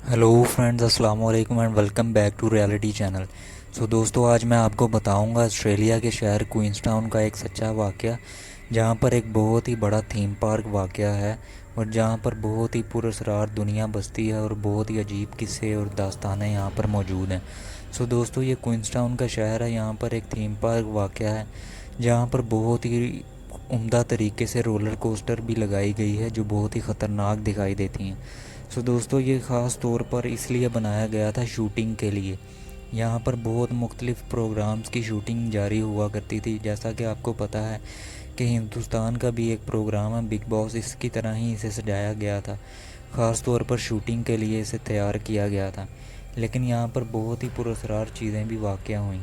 Hello friends, अस्सलाम वालेकुम and welcome back to reality channel. दोस्तों, आज मैं आपको बताऊंगा ऑस्ट्रेलिया के शहर क्वींसटाउन का एक सच्चा वाक़या, जहां पर एक बहुत ही बड़ा थीम पार्क वाक़या है और जहां पर बहुत ही पुरअसरार दुनिया बसती है और बहुत ही अजीब किस्से और दास्तानें यहां पर मौजूद हैं। दोस्तों, ये क्वींसटाउन का शहर है। यहाँ पर एक थीम पार्क वाक़या है जहाँ पर बहुत ही उम्दा तरीके से रोलर कोस्टर भी लगाई गई है जो बहुत ही ख़तरनाक दिखाई देती हैं। दोस्तों, ये ख़ास तौर पर इसलिए बनाया गया था शूटिंग के लिए। यहाँ पर बहुत मुख्तलिफ़ प्रोग्राम्स की शूटिंग जारी हुआ करती थी। जैसा कि आपको पता है कि हिंदुस्तान का भी एक प्रोग्राम है बिग बॉस, इसकी तरह ही इसे सजाया गया था। ख़ास तौर पर शूटिंग के लिए इसे तैयार किया गया था। लेकिन यहाँ पर बहुत ही पुरअसरार चीज़ें भी वाक़या हुई।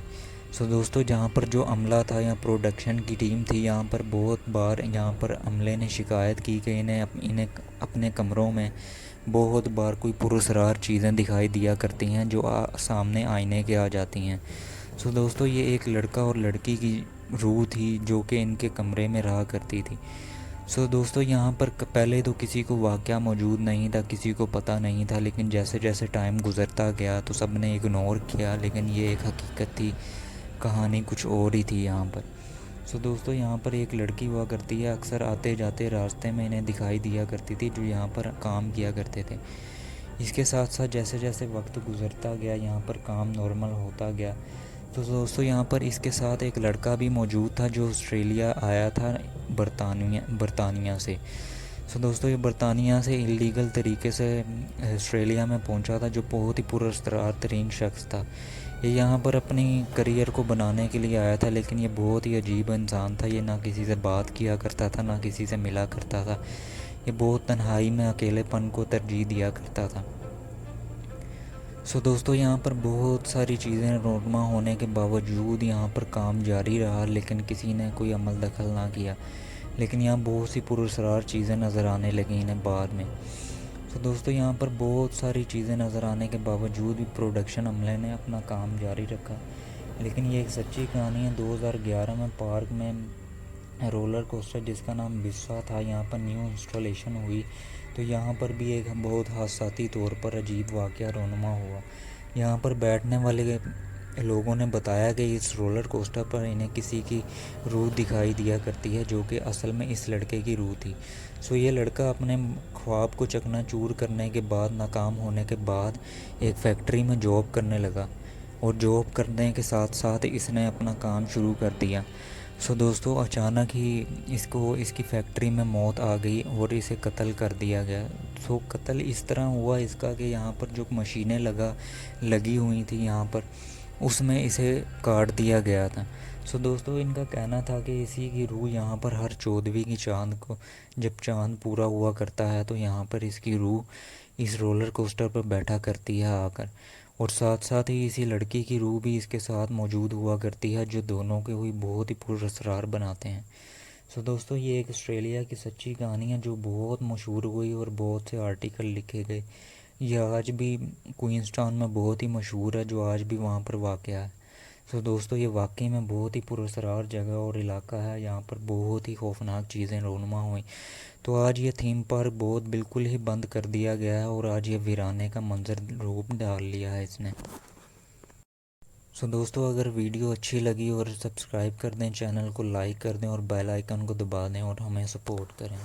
दोस्तों, जहाँ पर जो अमला था या प्रोडक्शन की टीम थी, यहाँ पर बहुत बार यहाँ पर अमले ने शिकायत की कि इन्हें अपने कमरों में बहुत बार कोई पुरअसरार चीज़ें दिखाई दिया करती हैं जो सामने आईने के आ जाती हैं। दोस्तों, ये एक लड़का और लड़की की रूह थी जो कि इनके कमरे में रहा करती थी। दोस्तों, यहाँ पर पहले तो किसी को वाक़या मौजूद नहीं था, किसी को पता नहीं था, लेकिन जैसे जैसे टाइम गुज़रता गया तो सब ने इग्नोर किया। लेकिन ये एक हकीकत थी, कहानी कुछ और ही थी यहाँ पर। दोस्तों, यहाँ पर एक लड़की हुआ करती है, अक्सर आते जाते रास्ते में इन्हें दिखाई दिया करती थी, जो यहाँ पर काम किया करते थे। इसके साथ साथ जैसे जैसे वक्त गुज़रता गया यहाँ पर काम नॉर्मल होता गया। दोस्तों, यहाँ पर इसके साथ एक लड़का भी मौजूद था जो ऑस्ट्रेलिया आया था बरतानिया से। दोस्तों, ये बरतानिया से इलीगल तरीके से ऑस्ट्रेलिया में पहुंचा था, जो बहुत ही पुरस्कार तरीन शख्स था। ये यहाँ पर अपनी करियर को बनाने के लिए आया था, लेकिन ये बहुत ही अजीब इंसान था। ये ना किसी से बात किया करता था, ना किसी से मिला करता था। ये बहुत तन्हाई में अकेलेपन को तरजीह दिया करता था। दोस्तों, यहाँ पर बहुत सारी चीज़ें रोनमा होने के बावजूद यहाँ पर काम जारी रहा, लेकिन किसी ने कोई अमल दखल ना किया। लेकिन यहाँ बहुत सी पुरअसरार चीज़ें नज़र आने लगी इन्हें बाद में। दोस्तों, यहाँ पर बहुत सारी चीज़ें नज़र आने के बावजूद भी प्रोडक्शन अमले ने अपना काम जारी रखा। लेकिन ये एक सच्ची कहानी है। 2011 में पार्क में रोलर कोस्टर जिसका नाम बिस्सा था, यहाँ पर न्यू इंस्टॉलेशन हुई तो यहाँ पर भी एक बहुत हादसाती तौर पर अजीब वाक़या रोनुमा हुआ। यहाँ पर बैठने वाले लोगों ने बताया कि इस रोलर कोस्टर पर इन्हें किसी की रूह दिखाई दिया करती है, जो कि असल में इस लड़के की रूह थी। ये लड़का अपने ख्वाब को चकनाचूर करने के बाद, नाकाम होने के बाद, एक फैक्ट्री में जॉब करने लगा और जॉब करने के साथ साथ इसने अपना काम शुरू कर दिया। दोस्तों, अचानक ही इसको इसकी फैक्ट्री में मौत आ गई और इसे कत्ल कर दिया गया। कत्ल इस तरह हुआ इसका कि यहाँ पर जो मशीनें लगी हुई थी यहाँ पर, उसमें इसे काट दिया गया था। दोस्तों, इनका कहना था कि इसी की रूह यहाँ पर हर 14वीं की चांद को, जब चांद पूरा हुआ करता है तो यहाँ पर इसकी रूह इस रोलर कोस्टर पर बैठा करती है आकर। और साथ साथ ही इसी लड़की की रूह भी इसके साथ मौजूद हुआ करती है, जो दोनों के हुई बहुत ही पुरअसरार बनाते हैं। दोस्तों, ये एक ऑस्ट्रेलिया की सच्ची कहानी है जो बहुत मशहूर हुई और बहुत से आर्टिकल लिखे गए। यह आज भी क्वींसटाउन में बहुत ही मशहूर है, जो आज भी वहाँ पर वाक़या है। दोस्तों, ये वाकई में बहुत ही पुरअसरार जगह और इलाका है। यहाँ पर बहुत ही खौफनाक चीज़ें रोनुमा हुई। आज ये थीम पार्क बहुत बिल्कुल ही बंद कर दिया गया है और आज ये वीराने का मंजर रूप डाल लिया है इसने। दोस्तों, अगर वीडियो अच्छी लगी और सब्सक्राइब कर दें, चैनल को लाइक कर दें और बेल आइकन को दबा दें और हमें सपोर्ट करें।